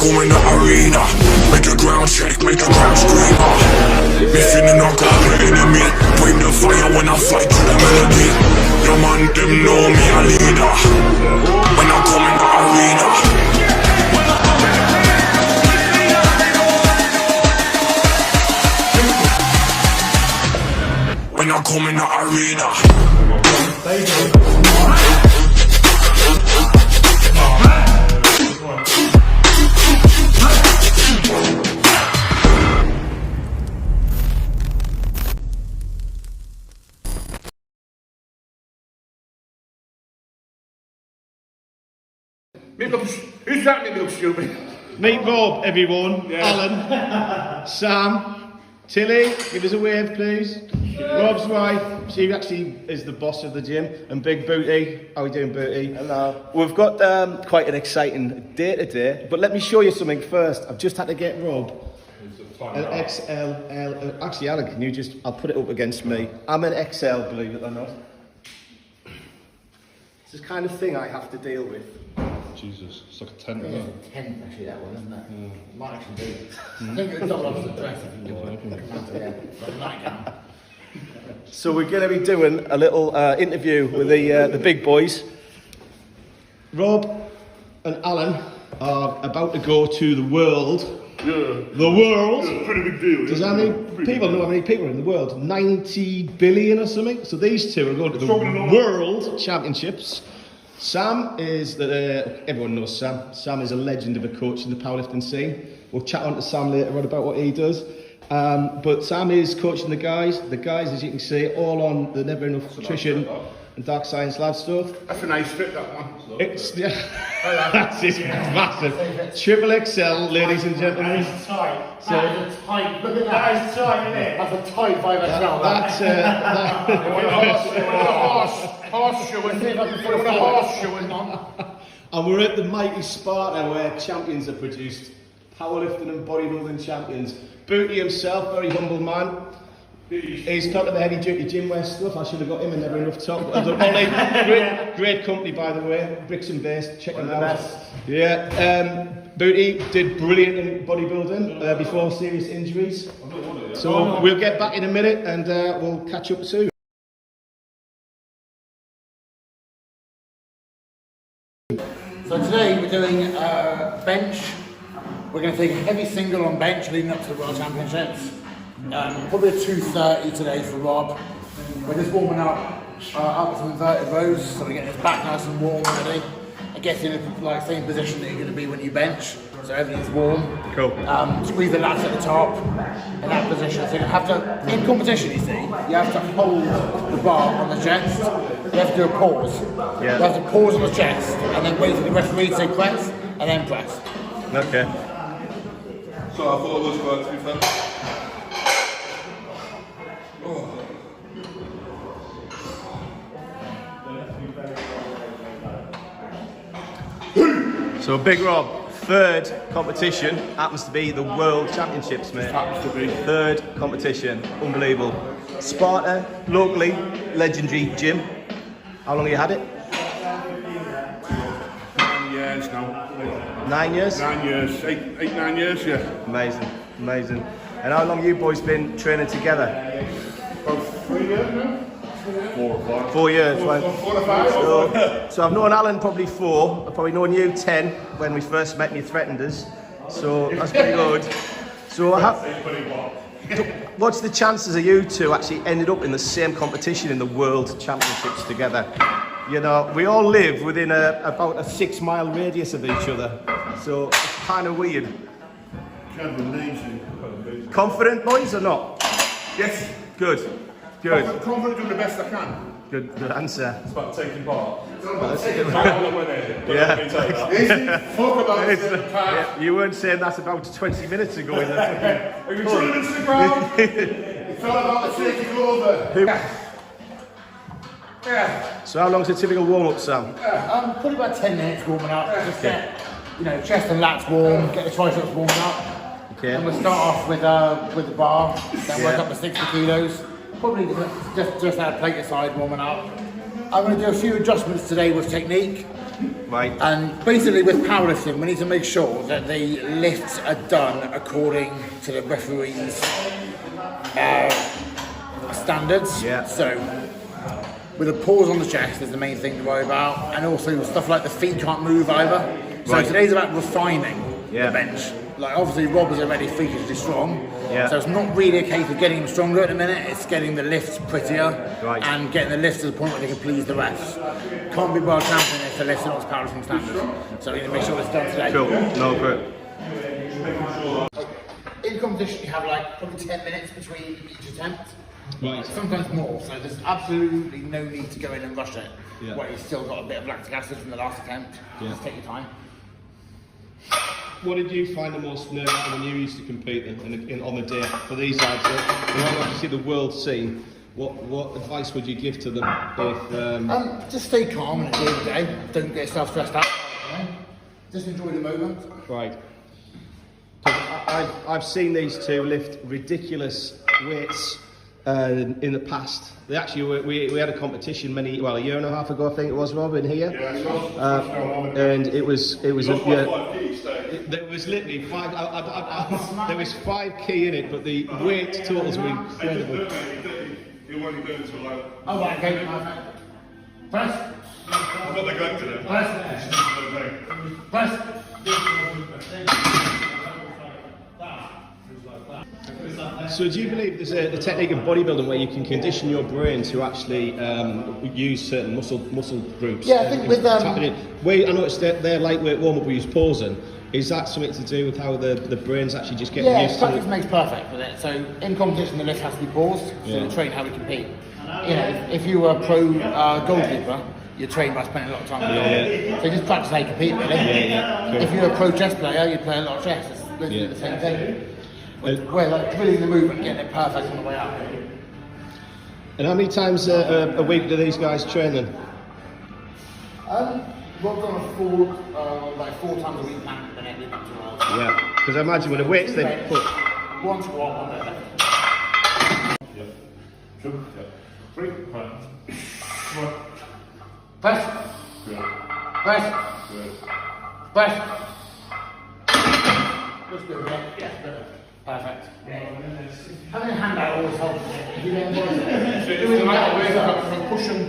come in the arena, make the ground shake, make the ground scream. Me feeling not got the enemy, bring the fire when I fight to the melody. Your man, them know me a leader, when I come in the arena. When I come in the arena. Who's that me look stupid? Meet Rob, everyone. Yeah. Alan, Sam, Tilly, give us a wave, please. Rob's wife, she actually is the boss of the gym, and Big Booty. How are we doing, Booty? Hello. We've got quite an exciting day today, but let me show you something first. I've just had to get Rob an XLL. Actually, Alan, can you just? I'll put it up against me. I'm an XL, believe it or not. It's the kind of thing I have to deal with. Jesus, it's like a tent. It's a tent actually, that one, isn't it? It might actually be. I think it's double up the dress if you want. Yeah, like a nightgown. So we're going to be doing a little interview with the big boys. Rob and Alan are about to go to the world. Yeah. The world. Yeah, pretty big deal. Does how many people know how many people are in the world? 90 billion or something. So these two are going to the World Championships. Sam is everyone knows Sam. Sam is a legend of a coach in the powerlifting scene. We'll chat on to Sam later on about what he does. But Sam is coaching the guys. The guys, as you can see, all on the Nvrenuf Nutrition and Dark Science Lab stuff. That's a nice fit, that one. It's that's it, massive. Triple XL, ladies and gentlemen. That is tight. So, That is a tight. Look at that. That is tight, isn't it? That's a tight 5XL. Horseshoeing on. And we're at the mighty Sparta where champions are produced. Powerlifting and bodybuilding champions. Booty himself, very humble man. He's got the heavy duty GYMWEAR stuff. I should have got him and Nvrenuf top. Great company, by the way. Bricks and Base, check them out. Yeah. Booty did brilliant in bodybuilding before serious injuries. So we'll get back in a minute and we'll catch up soon. So today we're doing bench. We're going to take a heavy single on bench leading up to the World Championships. Probably a 230 today for Rob. We're just warming up with some inverted rows, so we're getting his back nice and warm already. And getting in the same position that you're going to be when you bench, so everything's warm. Cool. Squeeze the lats at the top in that position. So you have to, in competition, you see, you have to hold the bar on the chest. You have to do a pause. Yeah. You have to pause on the chest and then wait for the referee to say press and then press. Okay. So I thought it was going to be fun. So Big Rob, third competition happens to be the World Championships, mate. Happens to be. Third competition, unbelievable. Sparta, locally, legendary gym. How long have you had it? 9 years now. 9 years? 9 years. 9 years, yeah. Amazing, amazing. And how long have you boys been training together? About 3 years now? 4 or 5. 4 years, right? 4 or 5. So I've known Alan probably 4, I've probably known you 10 when we first met and you threatened us. So that's pretty good. So what's the chances of you two actually ended up in the same competition in the World Championships together? You know, we all live within about a 6-mile radius of each other. So it's kind of weird. Kind of amazing. Confident boys or not? Yes. Good, good. Confident doing the best I can. Good answer. It's about taking part. Yeah. Talk about it. Yeah, you weren't saying that about 20 minutes ago. Is Are you turning into the ground? It's all about the taking over. Yeah. So how long's a typical warm-up, Sam? Probably about 10 minutes warming up. Just get, chest and lats warm, get the triceps warming up. Okay. And we'll start off with the bar, then work up to 60 kilos. Probably just add plate aside warming up. I'm going to do a few adjustments today with technique. Right. And basically with powerlifting, we need to make sure that the lifts are done according to the referee's standards. Yeah. So with a pause on the chest is the main thing to worry about, and also stuff like the feet can't move either. So Right. today's about refining Yeah. the bench. Like obviously Rob is already freakishly strong, Yeah. so it's not really a case of getting him stronger at the minute, it's getting the lifts prettier Right. and getting the lifts to the point where they can please the refs. Can't be world champion if the lifts are not to powerlifting standards. So we need to make sure it's done today. Cool. No good. In competition you have like probably 10 minutes between each attempt. Right. Sometimes more, so there's absolutely no need to go in and rush it. Yeah. Where you've still got a bit of lactic acid from the last attempt. Yeah. Just take your time. What did you find the most nerve-wracking when you used to compete on the day for these lads? They want to see the world scene. What advice would you give to them if? Just stay calm and enjoy the day. Don't get yourself stressed out. You know? Just enjoy the moment. Right. 'Cause I've seen these two lift ridiculous weights in the past. They actually we had a competition a year and a half ago, I think it was, Rob, in here. Yeah, and it was There was literally five. There was 5 key in it, but the weight totals were incredible. You want to go into like. Oh, right, okay. Press. I've got the gun to them. Press. So do you believe there's a technique in bodybuilding where you can condition your brain to actually use certain muscle groups? Yeah, I think with tapping in. I noticed their lightweight warm up we use posing. Is that something to do with how the brain's actually just getting used to practice it? makes perfect with it. So in competition the lift has to be paused, so to train how we compete. You know, if you were a pro goalkeeper, you train by spending a lot of time with the goal. So just practice how you compete really. Cool. If you're a pro chess player, you play a lot of chess. It's literally the same thing. We're like drilling the movement, getting it perfect on the way up. And how many times a week do these guys train then? Rob's on a like 4 times a week now, then leading up to Worlds. Yeah, because I imagine with the weights they put. One squat, 1 deadlift. 2, 3, 1. Press. Good. Press. Good. Press. Just good, yeah? Yes, perfect. Having a hand out always helps. If you don't want If the light weight up, push them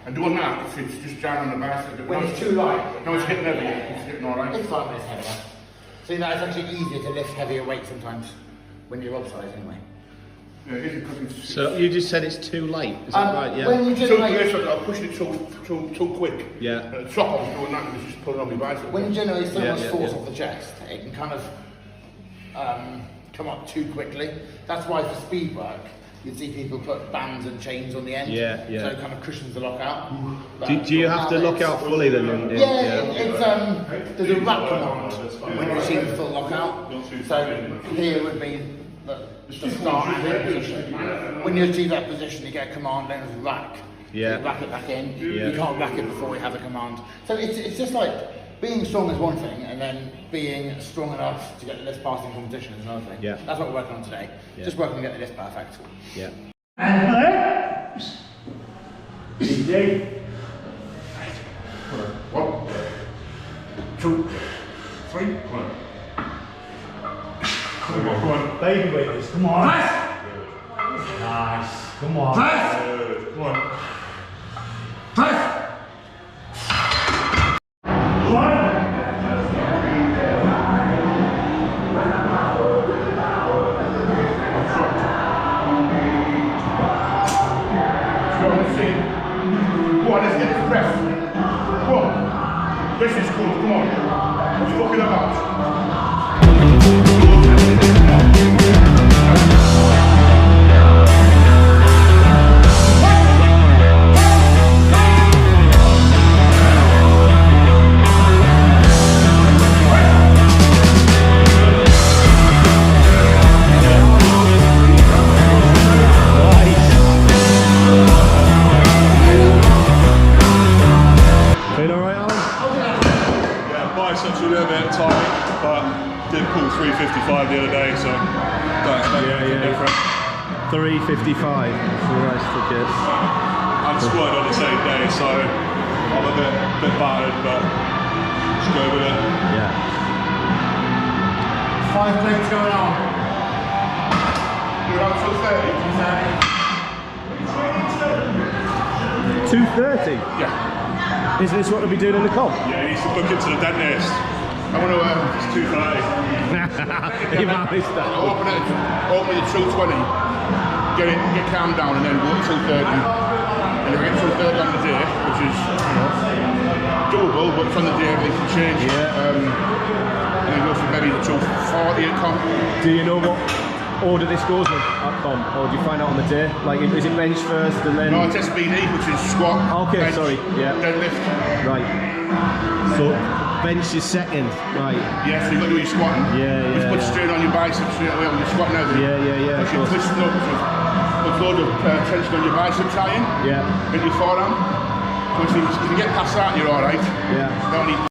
and doing that, if it's just down on the back. when it's too light. No, it's hitting heavy. It's hitting alright. It's fine when it's heavier. See, that is actually easier to lift heavier weight sometimes when you're upside anyway. Yeah, it is because it's. So you just said it's too light, is that right? Yeah. When you Too generate, quick, I'm pushing it too quick. Yeah. The top I was doing that, and it's just pulling on my bicycle. when you generate so much force yeah. off the chest, it can kind of come up too quickly. That's why for speed work, you'd see people put bands and chains on the end. Yeah. So it kind of cushions the lockout. Do you have to lock out fully then? It's there's a rack command when you achieve a full lockout. So here would be the start position. When you achieve that position, you get a command, then there's a rack. Yeah. You rack it back in. Yeah. You can't rack it before you have a command. So it's just like being strong is one thing, and then being strong enough to get the lift past in competition is another thing. Yeah. That's what we're working on today. Yeah. Just working to get the lift perfect. Yeah. Easy. 1, 2, 3, 1. Come on. Baby weighters, come on. Nice, come on. Good. Come on. Go on, let's get this press. Come on. This is cool, come on. What you talking about? Feel alright, Alan? Yeah, biceps were a little bit tight, but did pull 355 the other day, so don't expect anything different. 355. Christ, okay. And squatted on the same day, so I'm a bit battered, but just go with it. Yeah. 5 plates going on. You're on 2:30. Yeah. Is this what we'll be doing in the comp? Yeah, he needs to book it to the dentist. I want to It's 2:30. You managed that. open it at 2:20, get calmed down, and then go up to 2:30. And if I get 2:30 on the day, which is doable, but it's on the day everything can change. Yeah. And then go for maybe 2:40 at comp. Do you know what order this goes with at comp, or do you find out on the day? Like, is it bench first and then? No, it's SBD, which is squat. Okay, bench, sorry. Yeah. Deadlift. Right. So bench is second. Right. Yeah, so you've got to do your squatting. Yeah, Just put yeah. strain on your biceps straight away when you're squatting out. Yeah. Because you're Of course. twisting up with a load of tension on your bicep tie-in. Yeah. Into your forearm. So if you can get past that, you're alright. Yeah. You don't need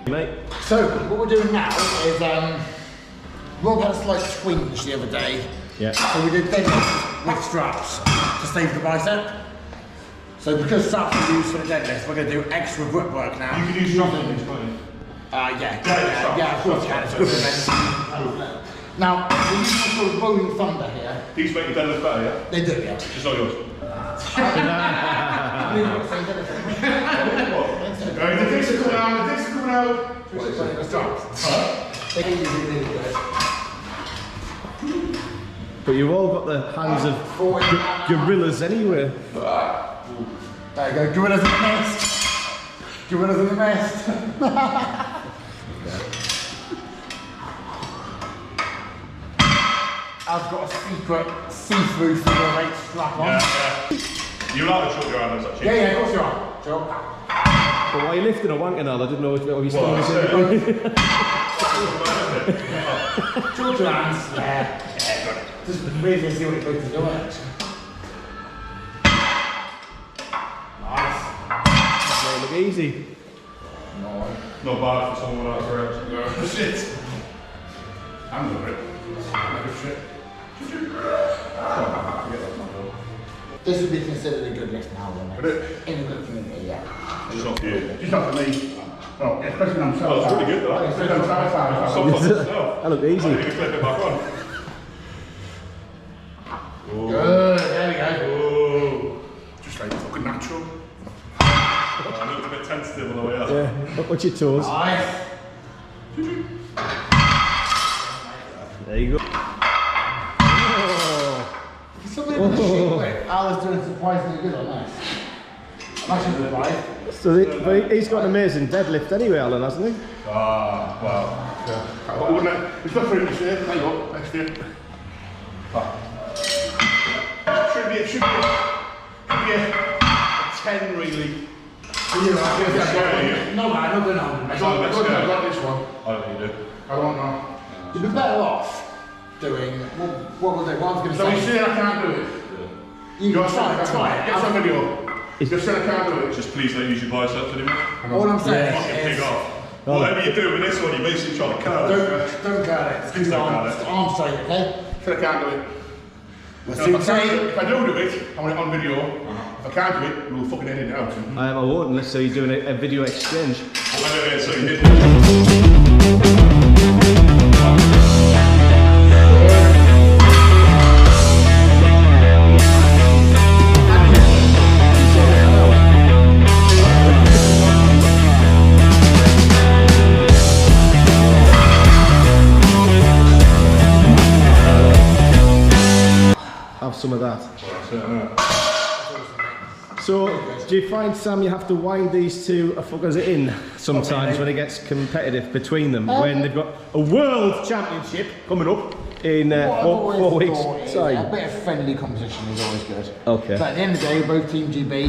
Mate. So, what we're doing now is, Rob had a slight twinge the other day. Yeah. So we did deadlift with straps to save the bicep. So because straps are used for the deadlift, we're going to do extra grip work now. You can use straps on this, can't you? Yeah, of course you can. It's good for men. Now, we use what's called rolling thunder here. These make your deadlift better, yeah? They do, yeah. Just not yours. the discs are coming out, the discs are coming out. The straps. They can be really good. But you've all got the hands of gorillas anyway. There you go, gorillas in the nest. Gorillas in the nest. I've got a secret see-through figure eight strap on. Yeah. You're allowed to choke your arms, actually. Yeah, of course you are. Sure. But why are you lifting or wanking all? I didn't know which bit of your Well, stomach is. Choke your hands. Yeah. Just really see what you're supposed to do. Nice. They look easy. No. Not bad for someone without correction. No, shit. I'm over it. Like a shit. This would be considered a good lift now, wouldn't Would it? In a good community, yeah. It's not for you. It's not for me. Oh, especially when I'm Oh, it's pretty good, though. Especially on side. Sometimes it's still. That look easy. You can flip it back on. Good, there we go. Oh, just like fucking natural. I looked a bit tentative on the way up. Yeah, up with your toes. Nice. There you go. Something in the shape where Ali's doing surprisingly good on this. I'm actually surprised. So but he's got an amazing deadlift anyway, Alan, hasn't he? Ah, wow. Yeah. It's not for him to say, hang on, next year. It should be a 10 really. No, man, I don't know. I got this one. I don't think you do. I don't know. You'd be better off doing, what was it, what I was going to So say. he's saying I can't do it. You can try it. Get some video. Just saying I can't do it. Just please don't use your biceps anymore. All I'm saying Fucking is, pig off. Whatever you do with this one, you're basically trying to curl. don't curl it. Keep arm straight, okay? Say I can't do it. If I do it, I want it on video. If I can't do it, we'll fucking edit it out. I won't unless so you're doing a video exchange. Whatever it is, so you did. Have some of that. So, do you find, Sam, you have to wind these two fuckers in sometimes when it gets competitive between them, when they've got a world championship coming up in 4 weeks' A time? bit of friendly competition is always good. Okay. But at the end of the day, we're both Team GB.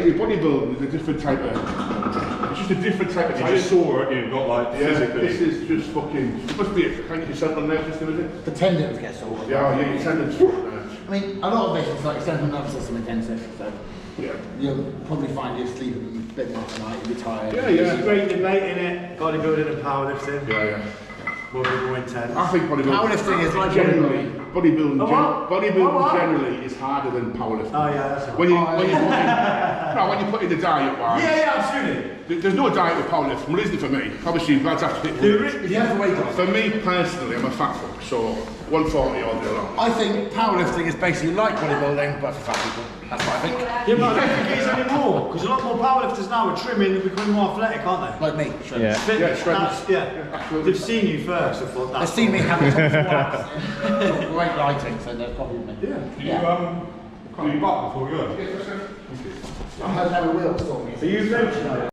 Your bodybuilding is a different type of. It's just a different type of. You just saw it, you've got like physically. This is just fucking. It must be a crank yourself on there, just is it? The tendons get sore. Yeah, your tendons. I mean, a lot of this is like central nervous system intensive, so Yeah. you'll probably find you sleep a bit more tonight, you'll be tired. Yeah, It's a great debate, innit? Bodybuilding and powerlifting. Yeah. More people intense. I think bodybuilding. Powerlifting is like generally. Bodybuilding what? generally is harder than powerlifting. Oh yeah, that's right. When you put in the diet one. Yeah, absolutely. There's no diet with powerlifting. Well, isn't it for me? Obviously, lads have to hit. You have to wait on. For me personally, I'm a fat fuck, so 140 all day long. I think powerlifting is basically like bodybuilding, but for fat people. That's what I think. Yeah, but I don't think it is anymore, because a lot more powerlifters now are trimming and becoming more athletic, aren't they? Like me. Sure. Yeah. Fitness, shredders. They've seen you first, I thought They've that. seen me have a top four. Great lighting, so they're probably me. Can you butt before we go? I heard how a wheel storm. Are you bench now?